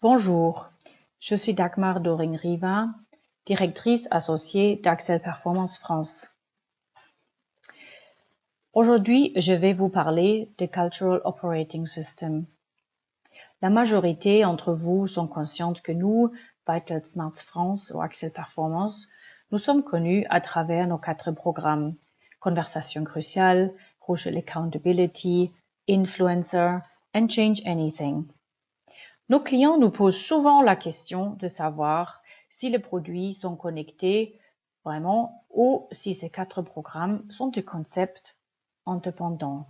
Bonjour, je suis Dagmar Doring-Riva, directrice associée d'Axel Performance France. Aujourd'hui, je vais vous parler de Cultural Operating System. La majorité d'entre vous sont conscientes que nous, Vital Smarts France ou Axel Performance, nous sommes connus à travers nos 4 programmes: Conversation cruciale, Crucial Accountability, Influencer and Change Anything. Nos clients nous posent souvent la question de savoir si les produits sont connectés vraiment ou si ces 4 programmes sont des concepts indépendants.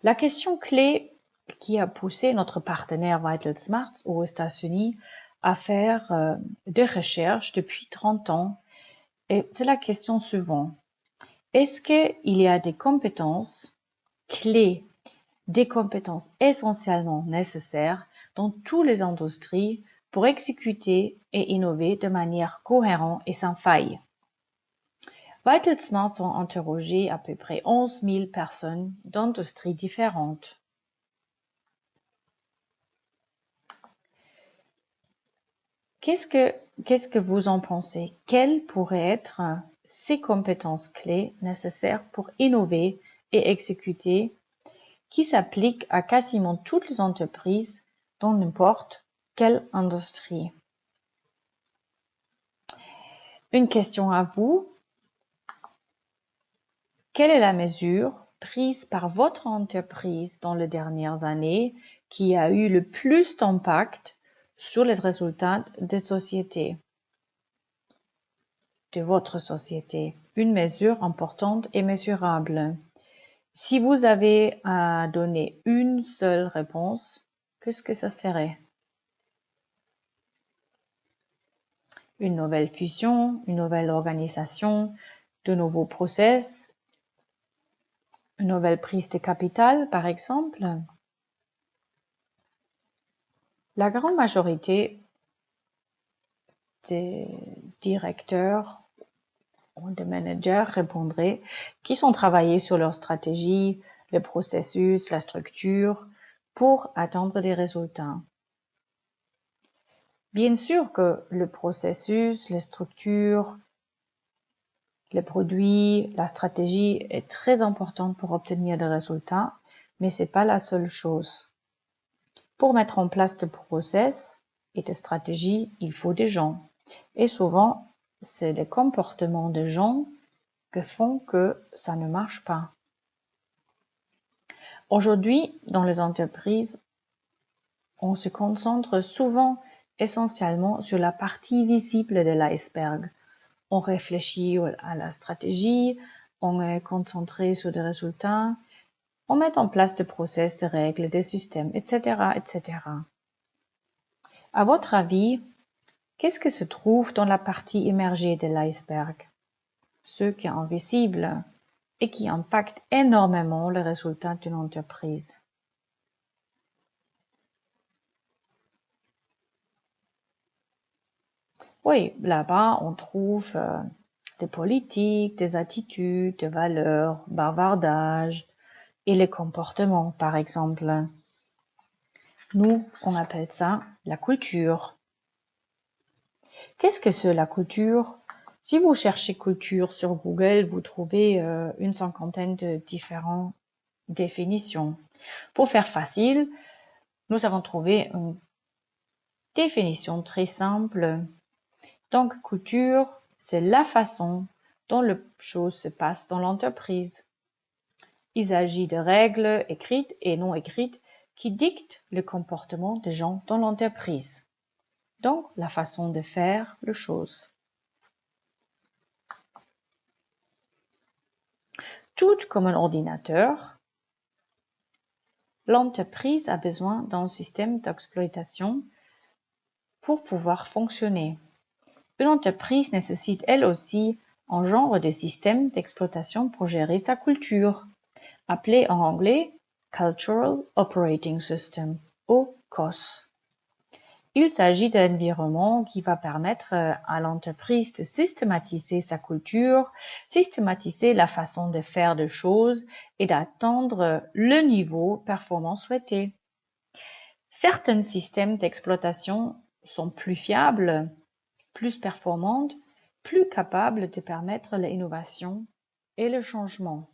La question clé qui a poussé notre partenaire Vital Smarts aux États-Unis à faire des recherches depuis 30 ans, et c'est la question suivante. Est-ce qu'il y a des compétences clés, des compétences essentiellement nécessaires dans toutes les industries pour exécuter et innover de manière cohérente et sans faille? Vital Smarts ont interrogé à peu près 11 000 personnes d'industries différentes. Qu'est-ce que vous en pensez? Quelles pourraient être ces compétences clés nécessaires pour innover et exécuter qui s'appliquent à quasiment toutes les entreprises dans n'importe quelle industrie? Une question à vous. Quelle est la mesure prise par votre entreprise dans les dernières années qui a eu le plus d'impact sur les résultats des sociétés, de votre société? Une mesure importante et mesurable. Si vous avez à donner une seule réponse, qu'est-ce que ça serait? Une nouvelle fusion, une nouvelle organisation, de nouveaux process, une nouvelle prise de capital, par exemple? La grande majorité des directeurs ou des managers répondraient qu'ils ont travaillé sur leur stratégie, le processus, la structure pour atteindre des résultats. Bien sûr que le processus, les structures, les produits, la stratégie est très importante pour obtenir des résultats, mais c'est pas la seule chose. Pour mettre en place des process et des stratégies, il faut des gens. Et souvent, c'est les comportements des gens qui font que ça ne marche pas. Aujourd'hui, dans les entreprises, on se concentre souvent essentiellement sur la partie visible de l'iceberg. On réfléchit à la stratégie, on est concentré sur des résultats, on met en place des process, des règles, des systèmes, etc., etc. À votre avis, qu'est-ce que se trouve dans la partie immergée de l'iceberg? Ce qui est invisible et qui impacte énormément les résultats d'une entreprise. Oui, là-bas, on trouve des politiques, des attitudes, des valeurs, bavardage et les comportements, par exemple. Nous, on appelle ça la culture. Qu'est-ce que c'est la culture? Si vous cherchez culture sur Google, vous trouvez une cinquantaine de différentes définitions. Pour faire facile, nous avons trouvé une définition très simple. Donc, culture, c'est la façon dont les choses se passent dans l'entreprise. Il s'agit de règles écrites et non écrites qui dictent le comportement des gens dans l'entreprise. Donc, la façon de faire les choses. Tout comme un ordinateur, l'entreprise a besoin d'un système d'exploitation pour pouvoir fonctionner. Une entreprise nécessite elle aussi un genre de système d'exploitation pour gérer sa culture, appelé en anglais Cultural Operating System, ou COS. Il s'agit d'un environnement qui va permettre à l'entreprise de systématiser sa culture, systématiser la façon de faire des choses et d'atteindre le niveau performance souhaité. Certains systèmes d'exploitation sont plus fiables, plus performants, plus capables de permettre l'innovation et le changement.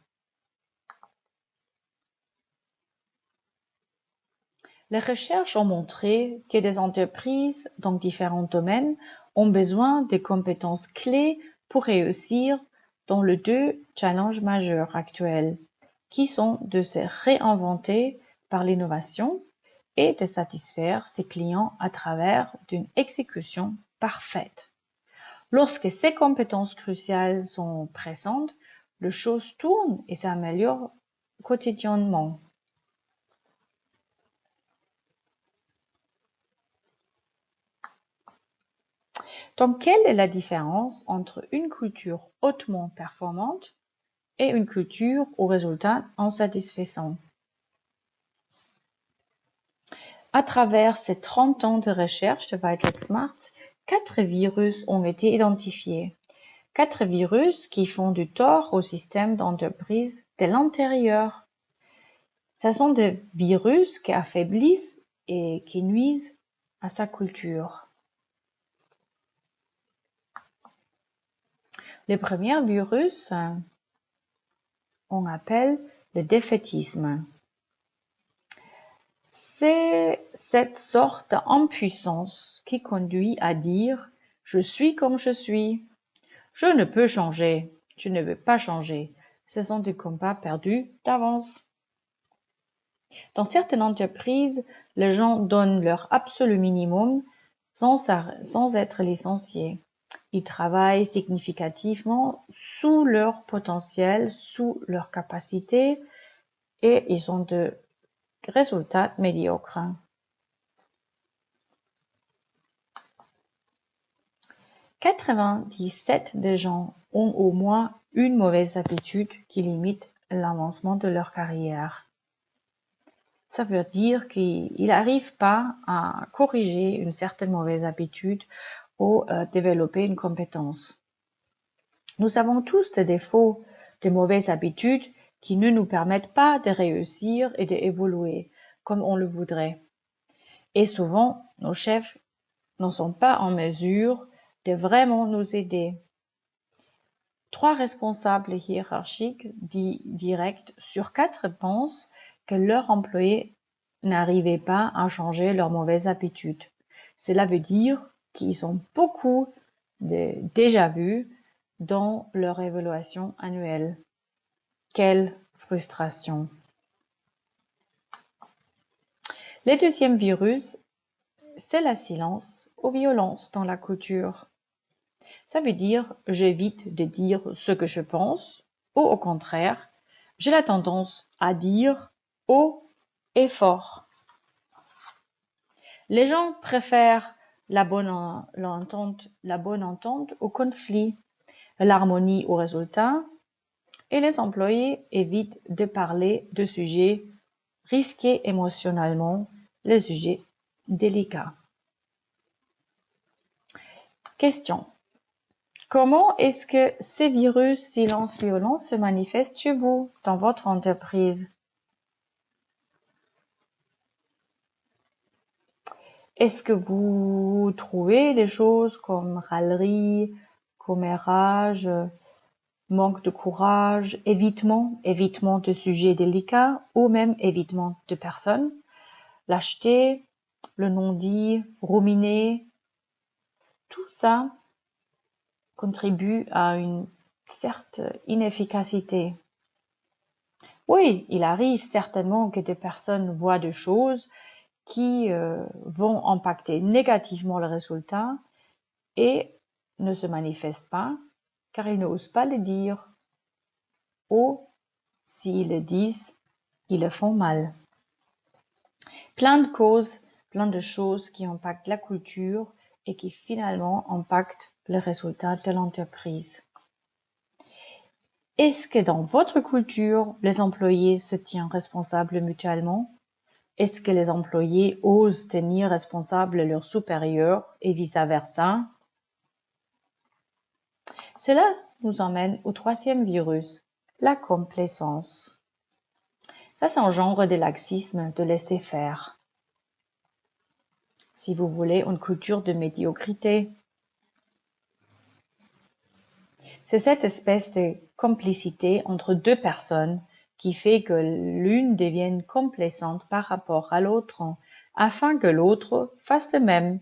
Les recherches ont montré que des entreprises dans différents domaines ont besoin de compétences clés pour réussir dans les deux challenges majeurs actuels, qui sont de se réinventer par l'innovation et de satisfaire ses clients à travers une exécution parfaite. Lorsque ces compétences cruciales sont présentes, les choses tournent et s'améliorent quotidiennement. Donc, quelle est la différence entre une culture hautement performante et une culture aux résultats insatisfaisants? À travers ces 30 ans de recherche de VitalSmart, 4 virus ont été identifiés. 4 virus qui font du tort au système d'entreprise de l'intérieur. Ce sont des virus qui affaiblissent et qui nuisent à sa culture. Le premier virus, on appelle le défaitisme. C'est cette sorte d'impuissance qui conduit à dire « je suis comme je suis ». Je ne peux changer, je ne veux pas changer. Ce sont des combats perdus d'avance. Dans certaines entreprises, les gens donnent leur absolu minimum sans être licenciés. Ils travaillent significativement sous leur potentiel, sous leur capacité, et ils ont de résultats médiocres. 97 des gens ont au moins une mauvaise habitude qui limite l'avancement de leur carrière. Ça veut dire qu'ils n'arrivent pas à corriger une certaine mauvaise habitude ou développer une compétence. Nous avons tous des défauts, des mauvaises habitudes qui ne nous permettent pas de réussir et d'évoluer comme on le voudrait. Et souvent, nos chefs ne sont pas en mesure de vraiment nous aider. 3 responsables hiérarchiques directs sur 4 pensent que leurs employés n'arrivaient pas à changer leurs mauvaises habitudes. Cela veut dire qu'ils ont beaucoup de déjà-vu dans leur évaluation annuelle. Quelle frustration! Le deuxième virus, c'est la silence ou violence dans la culture. Ça veut dire j'évite de dire ce que je pense ou au contraire, j'ai la tendance à dire haut et fort. Les gens préfèrent la bonne entente au conflit, l'harmonie au résultat, et les employés évitent de parler de sujets risqués émotionnellement, les sujets délicats. Question. Comment est-ce que ces virus silence-violence se manifestent chez vous, dans votre entreprise? Est-ce que vous trouvez des choses comme râlerie, commérage, manque de courage, évitement de sujets délicats ou même évitement de personnes, lâcheté, le non-dit, ruminer, tout ça contribue à une certaine inefficacité. Oui, il arrive certainement que des personnes voient des choses qui vont impacter négativement le résultat et ne se manifestent pas car ils n'osent pas le dire. Ou, s'ils le disent, ils le font mal. Plein de causes, plein de choses qui impactent la culture et qui finalement impactent le résultat de l'entreprise. Est-ce que dans votre culture, les employés se tiennent responsables mutuellement? Est-ce que les employés osent tenir responsables leurs supérieurs et vice-versa? Cela nous emmène au troisième virus, la complaisance. Ça, c'est un genre de laxisme, de laisser faire. si vous voulez, une culture de médiocrité. C'est cette espèce de complicité entre deux personnes qui fait que l'une devienne complaisante par rapport à l'autre, afin que l'autre fasse de même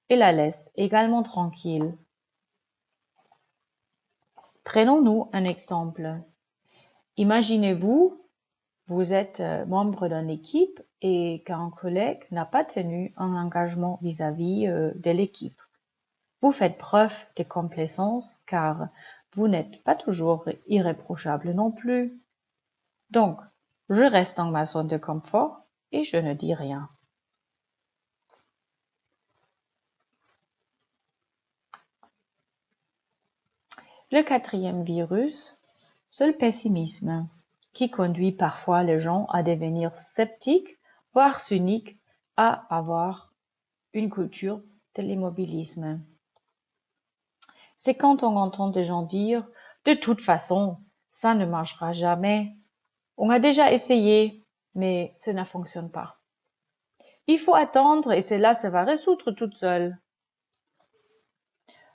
et la laisse également tranquille. Prenons-nous un exemple. Imaginez-vous, vous êtes membre d'une équipe et qu'un collègue n'a pas tenu un engagement vis-à-vis de l'équipe. Vous faites preuve de complaisance car vous n'êtes pas toujours irréprochable non plus. Donc, je reste dans ma zone de confort et je ne dis rien. Le quatrième virus, c'est le pessimisme, qui conduit parfois les gens à devenir sceptiques, voire cyniques, à avoir une culture de l'immobilisme. C'est quand on entend des gens dire « de toute façon, ça ne marchera jamais ». On a déjà essayé, mais ça ne fonctionne pas. Il faut attendre et cela se va résoudre toute seule.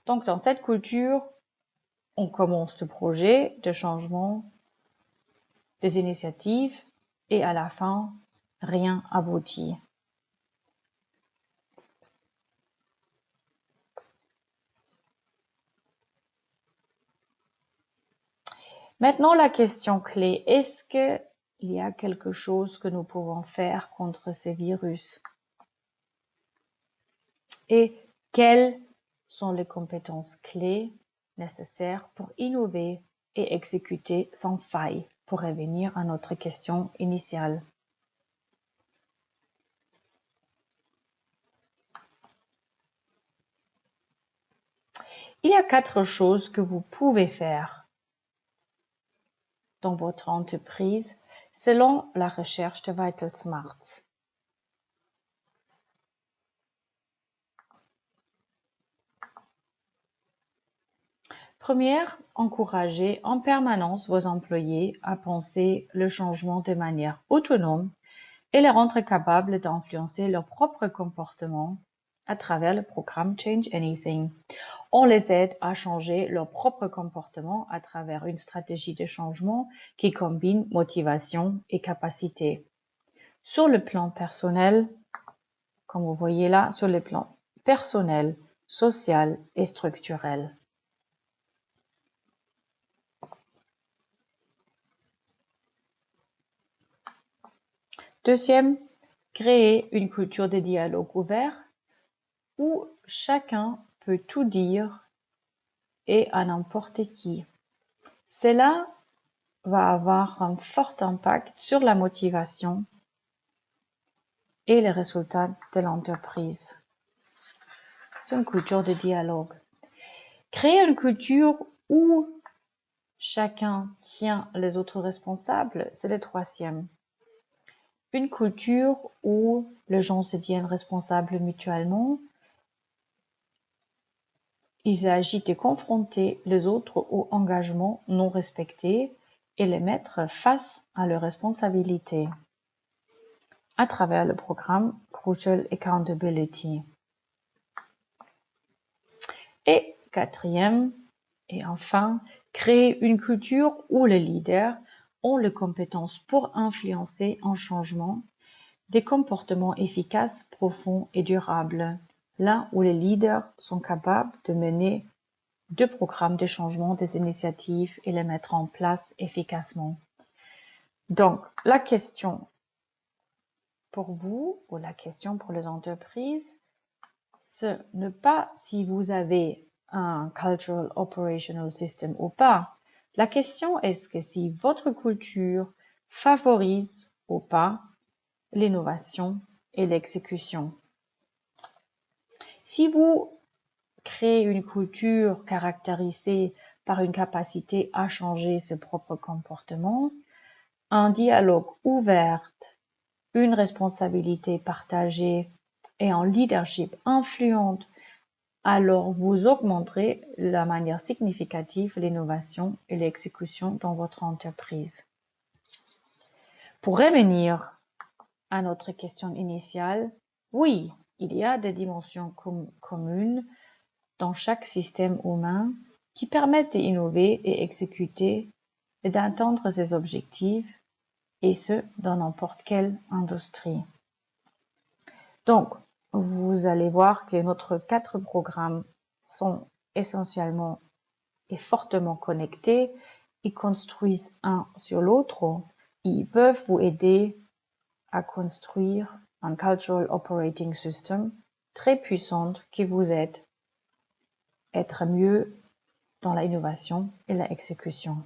Donc dans cette culture, on commence le projet de changement, des initiatives et à la fin, rien aboutit. Maintenant, la question clé, est-ce qu'il y a quelque chose que nous pouvons faire contre ces virus? Et quelles sont les compétences clés nécessaires pour innover et exécuter sans faille, pour revenir à notre question initiale? Il y a 4 choses que vous pouvez faire dans votre entreprise selon la recherche de Vital Smarts. Première, encouragez en permanence vos employés à penser le changement de manière autonome et les rendre capables d'influencer leur propre comportement à travers le programme Change Anything. On les aide à changer leur propre comportement à travers une stratégie de changement qui combine motivation et capacité. Sur le plan personnel, comme vous voyez là, sur le plan personnel, social et structurel. Deuxième, créer une culture de dialogue ouvert où chacun peut tout dire et à n'importe qui. Cela va avoir un fort impact sur la motivation et les résultats de l'entreprise. C'est une culture de dialogue. Créer une culture où chacun tient les autres responsables, c'est le troisième. Une culture où les gens se tiennent responsables mutuellement. Il s'agit de confronter les autres aux engagements non respectés et les mettre face à leurs responsabilités à travers le programme Crucial Accountability. Et quatrième, et enfin, créer une culture où les leaders ont les compétences pour influencer un changement, des comportements efficaces, profonds et durables, là où les leaders sont capables de mener deux programmes de changement des initiatives et les mettre en place efficacement. Donc, la question pour vous, ou la question pour les entreprises, ce n'est pas si vous avez un Cultural Operational System ou pas. La question est que si votre culture favorise ou pas l'innovation et l'exécution. Si vous créez une culture caractérisée par une capacité à changer ses propres comportements, un dialogue ouvert, une responsabilité partagée et un leadership influent, alors vous augmenterez de manière significative l'innovation et l'exécution dans votre entreprise. Pour revenir à notre question initiale, oui, il y a des dimensions communes dans chaque système humain qui permettent d'innover et exécuter et d'atteindre ses objectifs, et ce, dans n'importe quelle industrie. Donc, vous allez voir que nos 4 programmes sont essentiellement et fortement connectés. Ils construisent un sur l'autre. Ils peuvent vous aider à construire un Cultural Operating System très puissant qui vous aide à être mieux dans l'innovation et l'exécution.